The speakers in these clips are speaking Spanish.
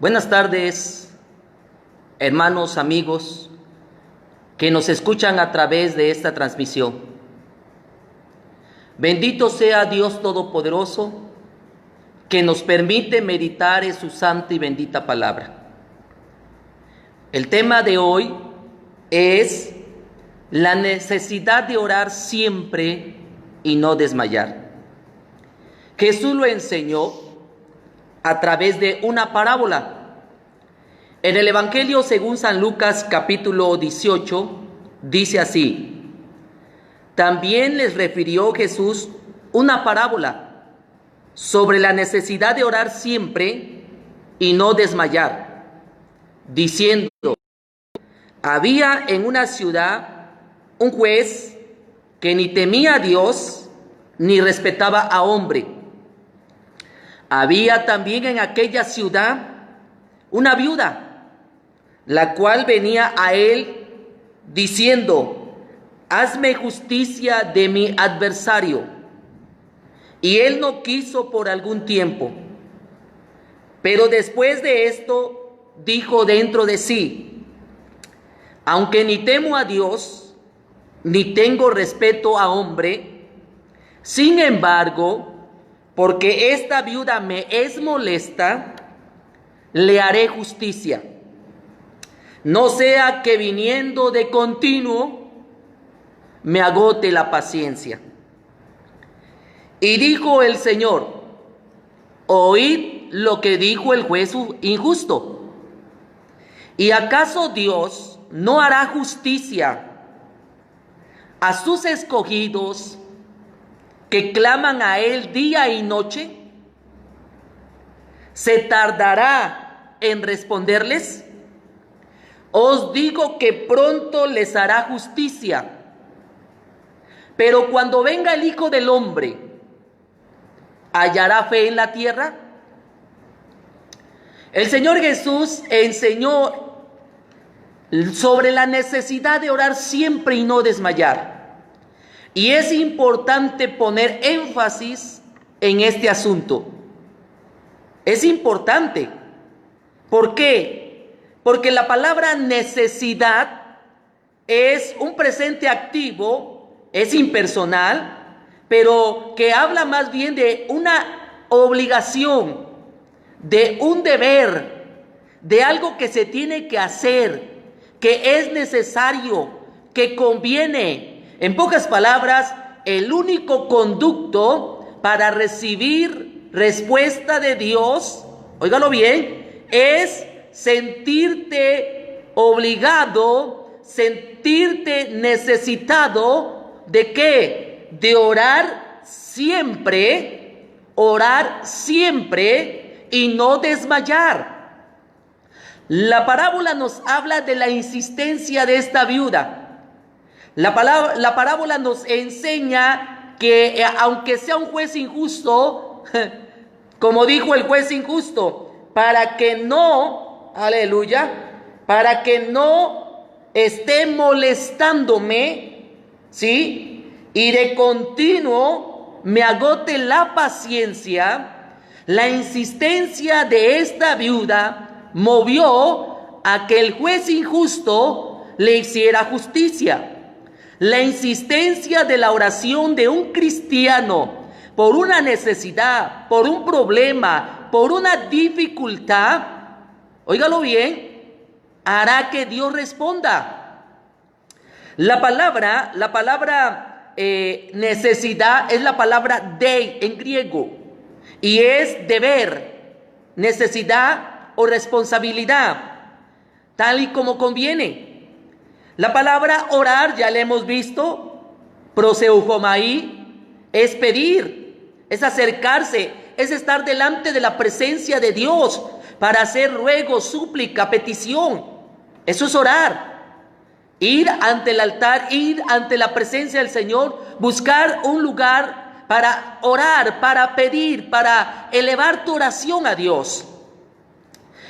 Buenas tardes, hermanos, amigos, que nos escuchan a través de esta transmisión. Bendito sea Dios Todopoderoso, que nos permite meditar en su santa y bendita palabra. El tema de hoy es la necesidad de orar siempre y no desmayar. Jesús lo enseñó a través de una parábola. En el Evangelio según San Lucas capítulo 18 dice así: también les refirió Jesús una parábola sobre la necesidad de orar siempre y no desmayar, diciendo: había en una ciudad un juez que ni temía a Dios ni respetaba a hombre. Había también en aquella ciudad una viuda, la cual venía a él diciendo: hazme justicia de mi adversario. Y él no quiso por algún tiempo. Pero después de esto dijo dentro de sí: aunque ni temo a Dios, ni tengo respeto a hombre, sin embargo, porque esta viuda me es molesta, le haré justicia. No sea que viniendo de continuo me agote la paciencia. Y dijo el Señor: oíd lo que dijo el juez injusto. ¿Y acaso Dios no hará justicia a sus escogidos que claman a él día y noche? ¿Se tardará en responderles? Os digo que pronto les hará justicia. Pero cuando venga el Hijo del Hombre, ¿hallará fe en la tierra? El Señor Jesús enseñó sobre la necesidad de orar siempre y no desmayar. Y es importante poner énfasis en este asunto. Es importante. ¿Por qué? Porque la palabra necesidad es un presente activo, es impersonal, pero que habla más bien de una obligación, de un deber, de algo que se tiene que hacer, que es necesario, que conviene. En pocas palabras, el único conducto para recibir respuesta de Dios, óigalo bien, es sentirte obligado, sentirte necesitado ¿de qué? De orar siempre y no desmayar. La parábola nos habla de la insistencia de esta viuda. La parábola nos enseña que aunque sea un juez injusto, como dijo el juez injusto, para que no, aleluya, para que no esté molestándome, ¿sí? Y de continuo me agote la paciencia, la insistencia de esta viuda movió a que el juez injusto le hiciera justicia. La insistencia de la oración de un cristiano por una necesidad, por un problema, por una dificultad, óigalo bien, hará que Dios responda. La palabra necesidad es la palabra dei en griego y es deber, necesidad o responsabilidad, tal y como conviene. La palabra orar, ya la hemos visto, proseuchomai, es pedir, es acercarse, es estar delante de la presencia de Dios para hacer ruego, súplica, petición. Eso es orar. Ir ante el altar, ir ante la presencia del Señor, buscar un lugar para orar, para pedir, para elevar tu oración a Dios.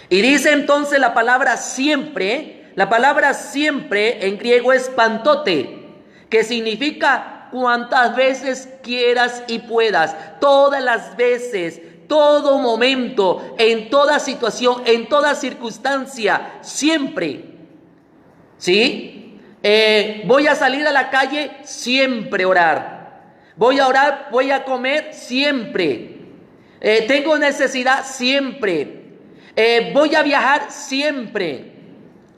Y dice entonces la palabra siempre en griego es pantote, que significa cuantas veces quieras y puedas, todas las veces, todo momento, en toda situación, en toda circunstancia, siempre. ¿Sí? Voy a salir a la calle, siempre orar. Voy a orar, voy a comer, siempre. Tengo necesidad, siempre. Voy a viajar, siempre.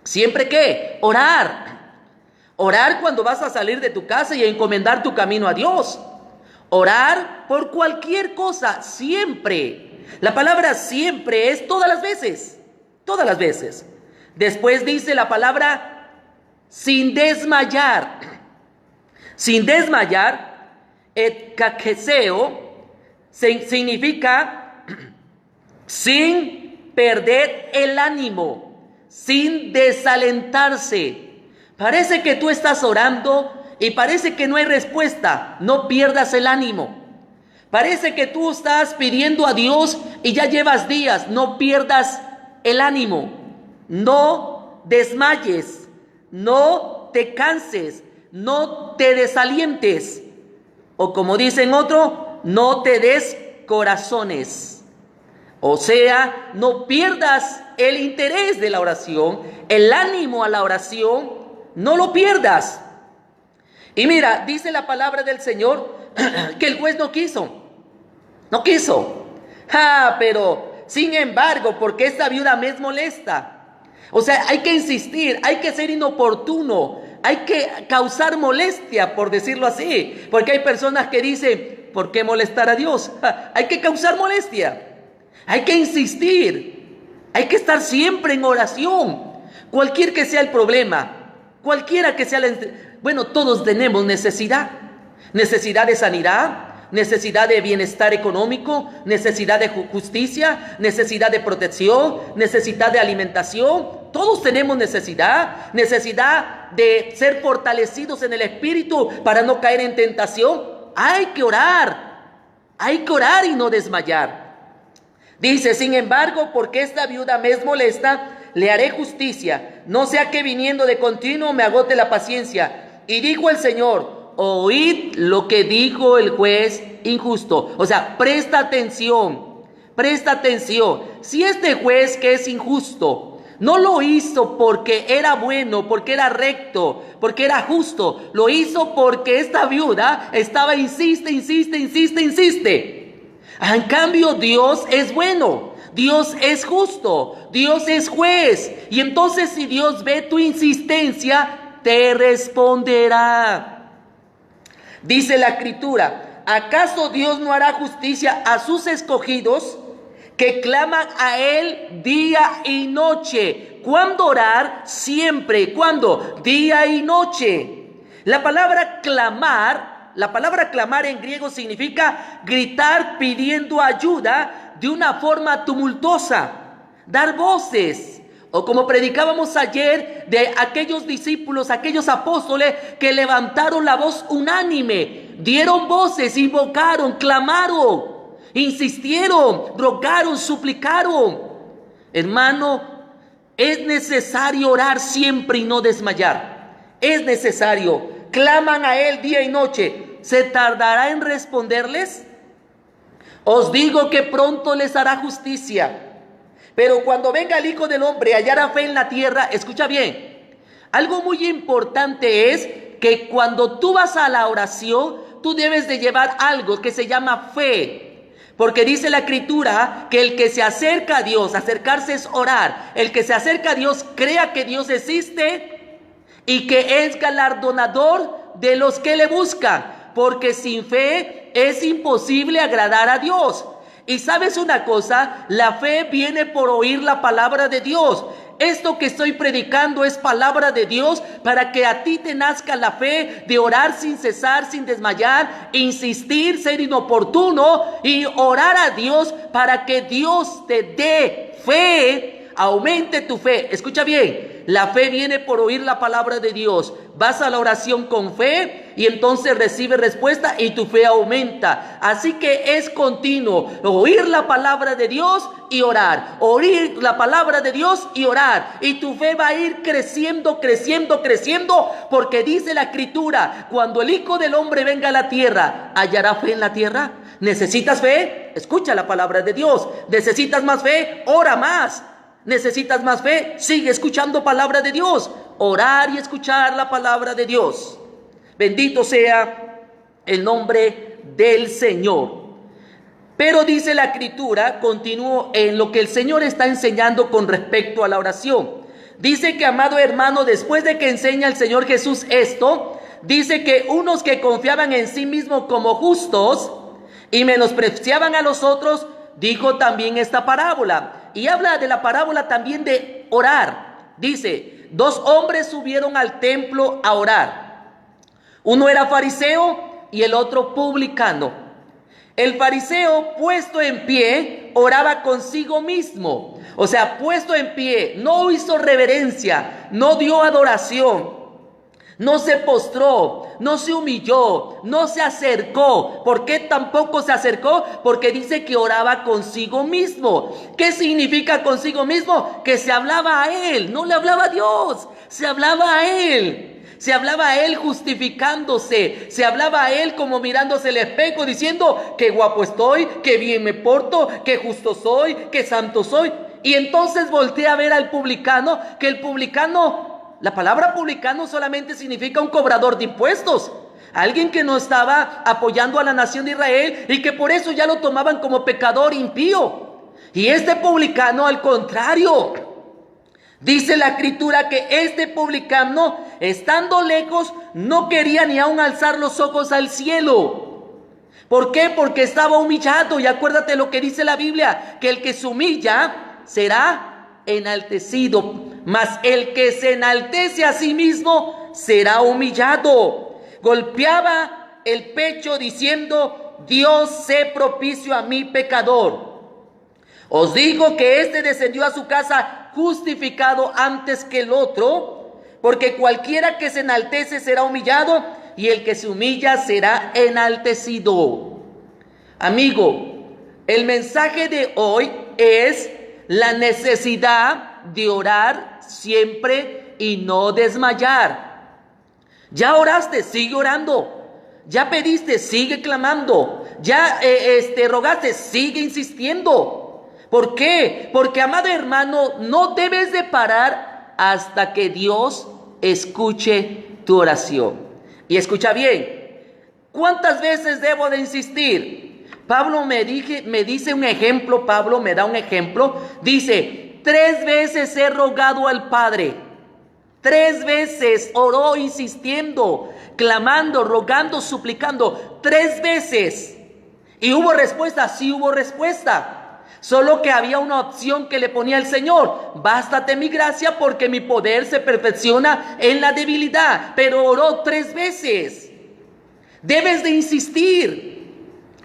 ¿Siempre qué? Orar. Orar cuando vas a salir de tu casa y encomendar tu camino a Dios. Orar por cualquier cosa, siempre. La palabra siempre es todas las veces. Todas las veces. Después dice la palabra sin desmayar. Sin desmayar, kakeseo significa sin perder el ánimo, sin desalentarse. Parece que tú estás orando y parece que no hay respuesta. No pierdas el ánimo. Parece que tú estás pidiendo a Dios y ya llevas días. No pierdas el ánimo. No desmayes. No te canses. No te desalientes. O como dicen otro, no te des corazones. O sea, no pierdas el interés de la oración, el ánimo a la oración. No lo pierdas. Y mira, dice la palabra del Señor que el juez no quiso. No quiso. Pero sin embargo, porque esta viuda me es molesta. O sea, hay que insistir, hay que ser inoportuno, hay que causar molestia, por decirlo así. Porque hay personas que dicen, ¿por qué molestar a Dios? Hay que causar molestia. Hay que insistir. Hay que estar siempre en oración. Cualquier que sea el problema. Cualquiera que sea bueno, todos tenemos necesidad. Necesidad de sanidad, necesidad de bienestar económico, necesidad de justicia, necesidad de protección, necesidad de alimentación. Todos tenemos necesidad. Necesidad de ser fortalecidos en el espíritu para no caer en tentación. Hay que orar. Hay que orar y no desmayar. Dice, sin embargo, porque esta viuda me es molesta, le haré justicia, no sea que viniendo de continuo me agote la paciencia. Y dijo el Señor, oíd lo que dijo el juez injusto. O sea, presta atención, presta atención. Si este juez que es injusto no lo hizo porque era bueno, porque era recto, porque era justo, lo hizo porque esta viuda estaba insiste. En cambio, Dios es bueno. Dios es justo, Dios es juez. Y entonces si Dios ve tu insistencia, te responderá. Dice la Escritura, ¿acaso Dios no hará justicia a sus escogidos que claman a Él día y noche? ¿Cuándo orar? Siempre. ¿Cuándo? Día y noche. La palabra clamar en griego significa gritar pidiendo ayuda de una forma tumultuosa, dar voces, o como predicábamos ayer de aquellos discípulos, aquellos apóstoles que levantaron la voz unánime, dieron voces, invocaron, clamaron, insistieron, rogaron, suplicaron. Hermano, es necesario orar siempre y no desmayar. Es necesario. Claman a Él día y noche. ¿Se tardará en responderles? Os digo que pronto les hará justicia. Pero cuando venga el Hijo del Hombre, hallará fe en la tierra. Escucha bien. Algo muy importante es que cuando tú vas a la oración, tú debes de llevar algo que se llama fe. Porque dice la Escritura que el que se acerca a Dios, acercarse es orar. El que se acerca a Dios, crea que Dios existe y que es galardonador de los que le buscan. Porque sin fe es imposible agradar a Dios. Y sabes una cosa, la fe viene por oír la palabra de Dios. Esto que estoy predicando es palabra de Dios para que a ti te nazca la fe de orar sin cesar, sin desmayar, insistir, ser inoportuno y orar a Dios para que Dios te dé fe, aumente tu fe. Escucha bien, la fe viene por oír la palabra de Dios. Vas a la oración con fe y entonces recibes respuesta y tu fe aumenta. Así que es continuo, oír la palabra de Dios y orar, oír la palabra de Dios y orar, y tu fe va a ir creciendo, porque dice la Escritura, cuando el Hijo del Hombre venga a la tierra, ¿hallará fe en la tierra? ¿Necesitas fe? Escucha la palabra de Dios. ¿Necesitas más fe? Ora más. ¿Necesitas más fe? Sigue escuchando palabra de Dios. Orar y escuchar la palabra de Dios. Bendito sea el nombre del Señor. Pero dice la Escritura, continúo en lo que el Señor está enseñando con respecto a la oración. Dice que, amado hermano, después de que enseña el Señor Jesús esto, dice que unos que confiaban en sí mismos como justos y menospreciaban a los otros, dijo también esta parábola. Y habla de la parábola también de orar. Dice, 2 hombres subieron al templo a orar. Uno era fariseo y el otro publicano. El fariseo, puesto en pie, oraba consigo mismo. O sea, puesto en pie, no hizo reverencia, no dio adoración, no se postró, no se humilló, no se acercó. ¿Por qué tampoco se acercó? Porque dice que oraba consigo mismo. ¿Qué significa consigo mismo? Que se hablaba a él, no le hablaba a Dios, se hablaba a él. Se hablaba a él justificándose, se hablaba a él como mirándose el espejo diciendo qué guapo estoy, qué bien me porto, qué justo soy, qué santo soy. Y entonces voltea a ver al publicano, que el publicano, la palabra publicano solamente significa un cobrador de impuestos. Alguien que no estaba apoyando a la nación de Israel y que por eso ya lo tomaban como pecador impío. Y este publicano, al contrario, dice la Escritura que este publicano, estando lejos, no quería ni aún alzar los ojos al cielo. ¿Por qué? Porque estaba humillado. Y acuérdate lo que dice la Biblia, que el que se humilla será enaltecido, mas el que se enaltece a sí mismo será humillado. Golpeaba el pecho diciendo, Dios, sé propicio a mi pecador. Os digo que este descendió a su casa justificado antes que el otro, porque cualquiera que se enaltece será humillado, y el que se humilla será enaltecido. Amigo, el mensaje de hoy es la necesidad de orar siempre y no desmayar. Ya oraste, sigue orando. Ya pediste, sigue clamando. Ya rogaste, sigue insistiendo. ¿Por qué? Porque, amado hermano, no debes de parar hasta que Dios escuche tu oración. Y escucha bien, ¿cuántas veces debo de insistir? Pablo me dice un ejemplo, Pablo me da un ejemplo. Dice, 3 veces he rogado al Padre. 3 veces oró insistiendo, clamando, rogando, suplicando. 3 veces. ¿Y hubo respuesta? Sí hubo respuesta. Solo que había una opción que le ponía el Señor. Bástate mi gracia porque mi poder se perfecciona en la debilidad. Pero oró 3 veces. Debes de insistir.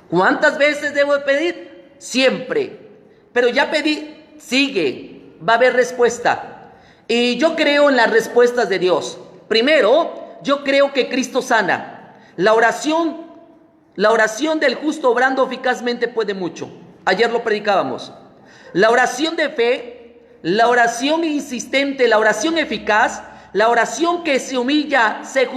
¿Cuántas veces debo de pedir? Siempre. Pero ya pedí, sigue. Va a haber respuesta. Y yo creo en las respuestas de Dios. Primero, yo creo que Cristo sana. La oración del justo obrando eficazmente puede mucho. Ayer lo predicábamos. La oración de fe, la oración insistente, la oración eficaz, la oración que se humilla, se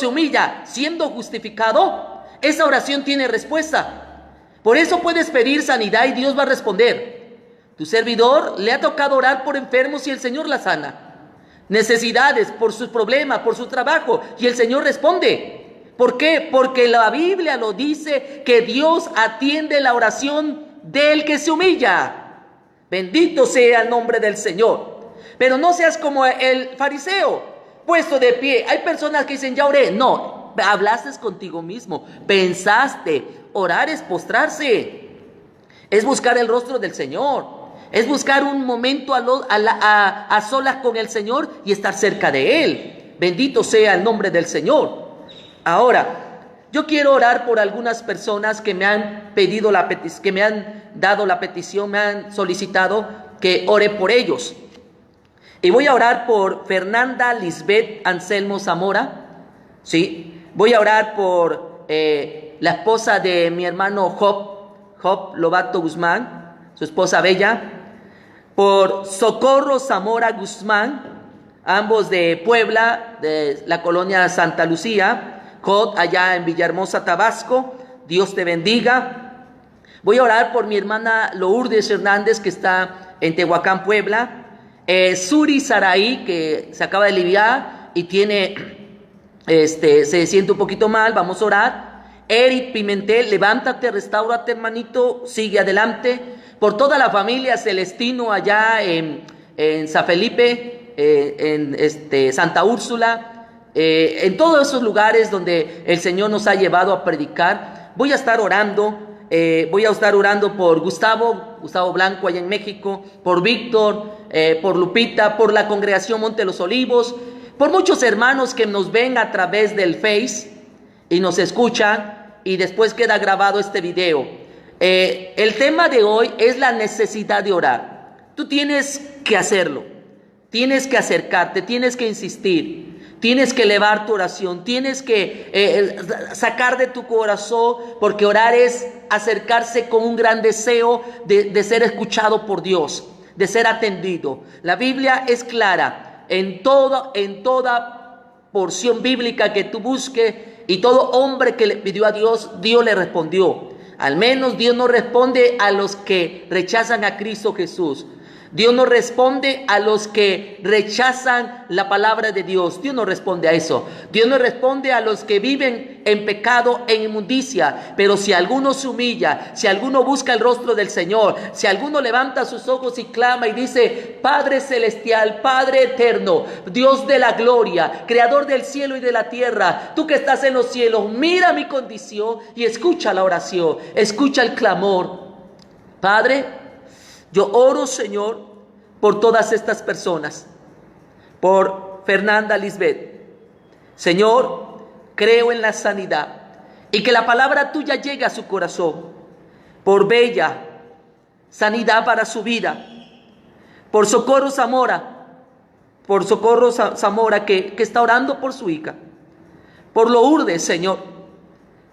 humilla siendo justificado, esa oración tiene respuesta. Por eso puedes pedir sanidad y Dios va a responder. Tu servidor le ha tocado orar por enfermos y el Señor la sana. Necesidades, por sus problemas, por su trabajo, y el Señor responde. ¿Por qué? Porque la Biblia lo dice, que Dios atiende la oración del que se humilla. Bendito sea el nombre del Señor. Pero no seas como el fariseo, puesto de pie. Hay personas que dicen, ya oré. No, hablaste contigo mismo, pensaste. Orar es postrarse, es buscar el rostro del Señor, es buscar un momento a solas con el Señor y estar cerca de Él. Bendito sea el nombre del Señor. Ahora, yo quiero orar por algunas personas que me han pedido que me han dado la petición, me han solicitado que ore por ellos. Y voy a orar por Fernanda Lisbeth Anselmo Zamora. Sí, voy a orar por la esposa de mi hermano Job Lobato Guzmán, su esposa Bella. Por Socorro Zamora Guzmán, ambos de Puebla, de la colonia Santa Lucía. Allá en Villahermosa, Tabasco. Dios te bendiga. Voy a orar por mi hermana Lourdes Hernández, que está en Tehuacán, Puebla. Suri Saraí, que se acaba de aliviar y tiene, se siente un poquito mal. Vamos a orar. Eric Pimentel, levántate, restáurate, hermanito, sigue adelante. Por toda la familia Celestino allá en San Felipe, en Santa Úrsula, en todos esos lugares donde el Señor nos ha llevado a predicar. Voy a estar orando por Gustavo Blanco allá en México, por Víctor, por Lupita, por la congregación Monte de los Olivos, por muchos hermanos que nos ven a través del Face y nos escuchan, y después queda grabado este video. El tema de hoy es la necesidad de orar. Tú tienes que hacerlo, tienes que acercarte, tienes que insistir, tienes que elevar tu oración, tienes que sacar de tu corazón, porque orar es acercarse con un gran deseo de ser escuchado por Dios, de ser atendido. La Biblia es clara en toda porción bíblica que tú busques, y todo hombre que le pidió a Dios, Dios le respondió. Al menos Dios no responde a los que rechazan a Cristo Jesús. Dios no responde a los que rechazan la palabra de Dios. Dios no responde a eso. Dios no responde a los que viven en pecado, en inmundicia. Pero si alguno se humilla, si alguno busca el rostro del Señor, si alguno levanta sus ojos y clama y dice: Padre celestial, Padre eterno, Dios de la gloria, creador del cielo y de la tierra, tú que estás en los cielos, mira mi condición y escucha la oración, escucha el clamor. Padre, yo oro, Señor, por todas estas personas, por Fernanda Lisbeth. Señor, creo en la sanidad y que la palabra tuya llegue a su corazón. Por Bella, sanidad para su vida. Por Socorro Zamora, que está orando por su hija. Por Lourdes, Señor,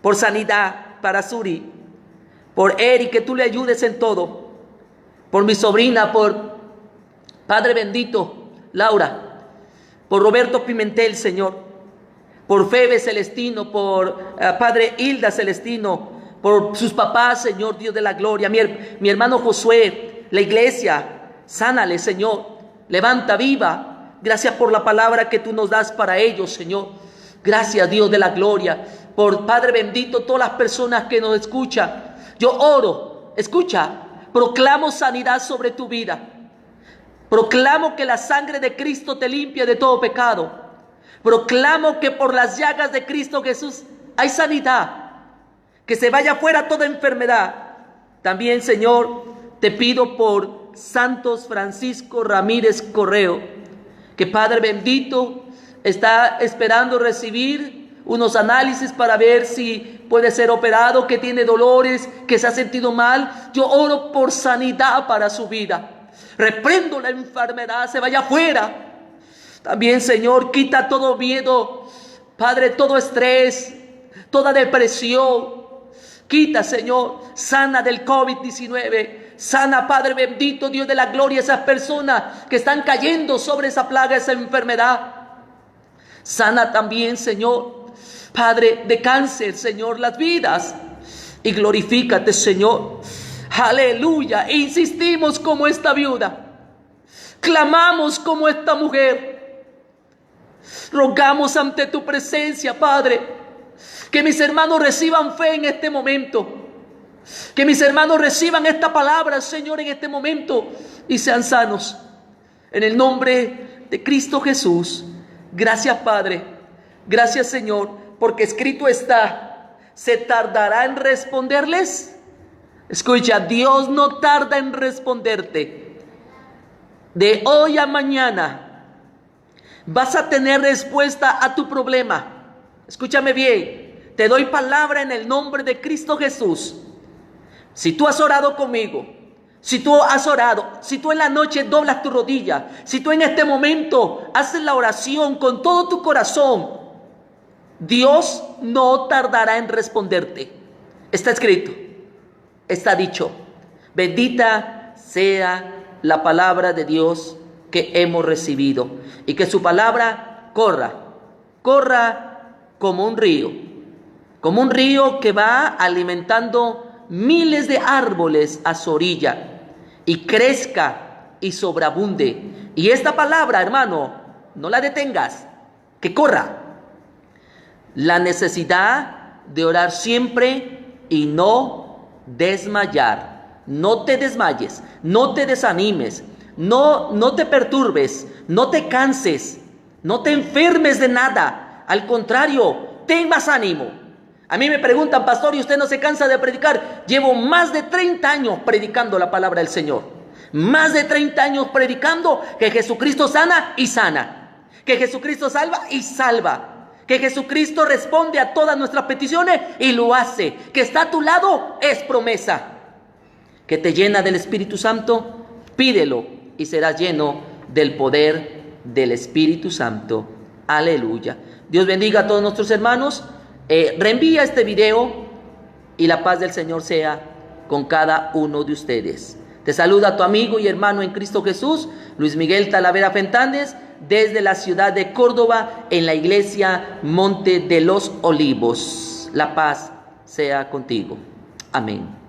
por sanidad para Suri. Por Eric, que tú le ayudes en todo. Por mi sobrina, por Padre bendito, Laura, por Roberto Pimentel, Señor, por Febe Celestino, por Padre Hilda Celestino, por sus papás, Señor, Dios de la gloria, mi hermano Josué, la iglesia, sánale, Señor, levanta, viva. Gracias por la palabra que tú nos das para ellos, Señor. Gracias, Dios de la gloria, por Padre bendito, todas las personas que nos escuchan. Yo oro, escucha. Proclamo sanidad sobre tu vida. Proclamo que la sangre de Cristo te limpia de todo pecado. Proclamo que por las llagas de Cristo Jesús hay sanidad. Que se vaya fuera toda enfermedad. También, Señor, te pido por Santos Francisco Ramírez Correo, que Padre bendito está esperando recibir unos análisis para ver si puede ser operado, que tiene dolores, que se ha sentido mal. Yo oro por sanidad para su vida. Reprendo la enfermedad, se vaya afuera. También, Señor, quita todo miedo, Padre, todo estrés, toda depresión. Quita, Señor, sana del COVID-19. Sana, Padre bendito, Dios de la gloria, esas personas que están cayendo sobre esa plaga, esa enfermedad. Sana también, Señor, Padre, de cáncer, Señor, las vidas. Y glorifícate, Señor. Aleluya. E insistimos como esta viuda. Clamamos como esta mujer. Rogamos ante tu presencia, Padre, que mis hermanos reciban fe en este momento. Que mis hermanos reciban esta palabra, Señor, en este momento y sean sanos. En el nombre de Cristo Jesús. Gracias, Padre. Gracias, Señor. Porque escrito está: ¿se tardará en responderles? Escucha, Dios no tarda en responderte. De hoy a mañana vas a tener respuesta a tu problema. Escúchame bien, te doy palabra en el nombre de Cristo Jesús. Si tú has orado conmigo, si tú has orado, si tú en la noche doblas tu rodilla, si tú en este momento haces la oración con todo tu corazón, Dios no tardará en responderte. Está escrito, está dicho. Bendita sea la palabra de Dios que hemos recibido, y que su palabra corra como un río como un río que va alimentando miles de árboles a su orilla, y crezca y sobreabunde. Y esta palabra, hermano, no la detengas, que corra. La necesidad de orar siempre y no desmayar. No te desmayes, no te desanimes, no te perturbes, no te canses, no te enfermes de nada. Al contrario, ten más ánimo. A mí me preguntan, pastor, ¿y usted no se cansa de predicar? Llevo más de 30 años predicando la palabra del Señor. Más de 30 años predicando que Jesucristo sana y sana, que Jesucristo salva y salva, que Jesucristo responde a todas nuestras peticiones y lo hace, que está a tu lado es promesa, que te llena del Espíritu Santo. Pídelo y serás lleno del poder del Espíritu Santo. Aleluya. Dios bendiga a todos nuestros hermanos. Reenvía este video y la paz del Señor sea con cada uno de ustedes. Te saluda tu amigo y hermano en Cristo Jesús, Luis Miguel Talavera Fentanes, desde la ciudad de Córdoba, en la iglesia Monte de los Olivos. La paz sea contigo. Amén.